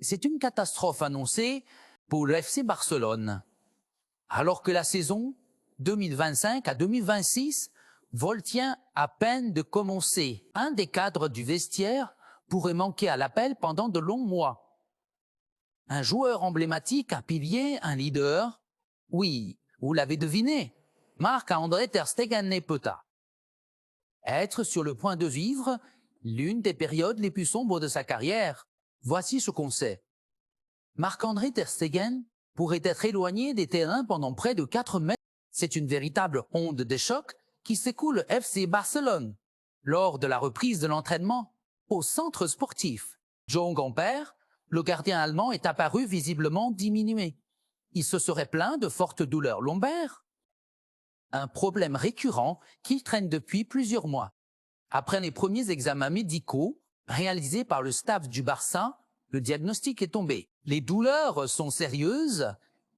C'est une catastrophe annoncée pour le FC Barcelone. Alors que la saison 2025 à 2026 tient à peine de commencer, un des cadres du vestiaire pourrait manquer à l'appel pendant de longs mois. Un joueur emblématique, un pilier, un leader. Oui, vous l'avez deviné, Marc-André ter Stegen n'est pas là. Être sur le point de vivre l'une des périodes les plus sombres de sa carrière. Voici ce qu'on sait. Marc-André ter Stegen pourrait être éloigné des terrains pendant près de 4 mètres. C'est une véritable onde de choc qui secoue le FC Barcelone. Lors de la reprise de l'entraînement au centre sportif, John Gamper, le gardien allemand, est apparu visiblement diminué. Il se serait plaint de fortes douleurs lombaires. Un problème récurrent qui traîne depuis plusieurs mois. Après les premiers examens médicaux réalisés par le staff du Barça, le diagnostic est tombé. Les douleurs sont sérieuses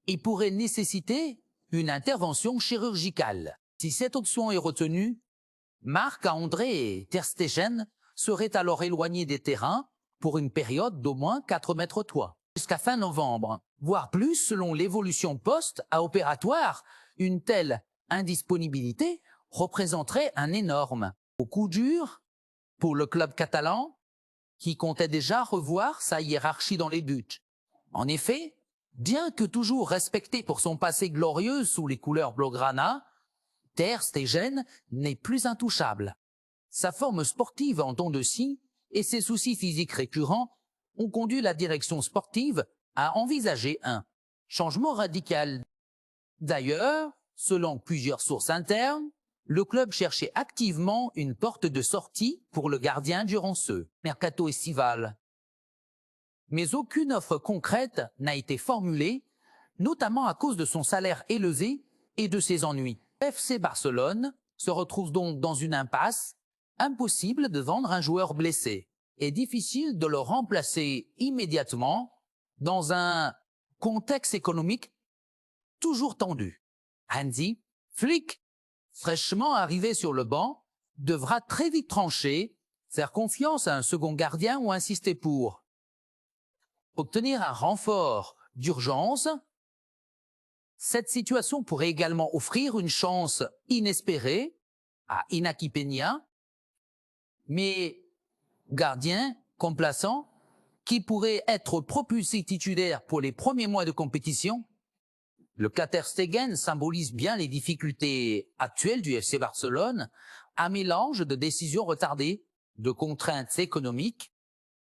et pourraient nécessiter une intervention chirurgicale. Si cette option est retenue, Marc-André ter Stegen serait alors éloigné des terrains pour une période d'au moins 4 mètres toit. Jusqu'à fin novembre, voire plus selon l'évolution post-opératoire, une telle indisponibilité représenterait un énorme coup dur pour le club catalan qui comptait déjà revoir sa hiérarchie dans les buts. En effet, bien que toujours respecté pour son passé glorieux sous les couleurs blaugrana, ter Stegen n'est plus intouchable. Sa forme sportive en dents de scie et ses soucis physiques récurrents ont conduit la direction sportive à envisager un changement radical. D'ailleurs, selon plusieurs sources internes, le club cherchait activement une porte de sortie pour le gardien durant ce mercato estival. Mais aucune offre concrète n'a été formulée, notamment à cause de son salaire élevé et de ses ennuis. FC Barcelone se retrouve donc dans une impasse, impossible de vendre un joueur blessé et difficile de le remplacer immédiatement dans un contexte économique toujours tendu. Hansi Flick, fraîchement arrivé sur le banc, devra très vite trancher, faire confiance à un second gardien ou insister pour obtenir un renfort d'urgence. Cette situation pourrait également offrir une chance inespérée à Inaki Peña, mais gardien complaçant qui pourrait être propulsé titulaire pour les premiers mois de compétition. Le cas ter Stegen symbolise bien les difficultés actuelles du FC Barcelone, un mélange de décisions retardées, de contraintes économiques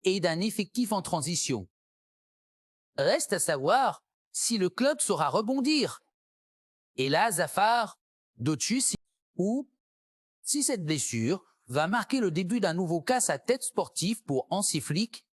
et d'un effectif en transition. Reste à savoir si le club saura rebondir. Et là, Zafar, Dotus, ou si cette blessure va marquer le début d'un nouveau casse-à-tête sportif pour Hansi Flick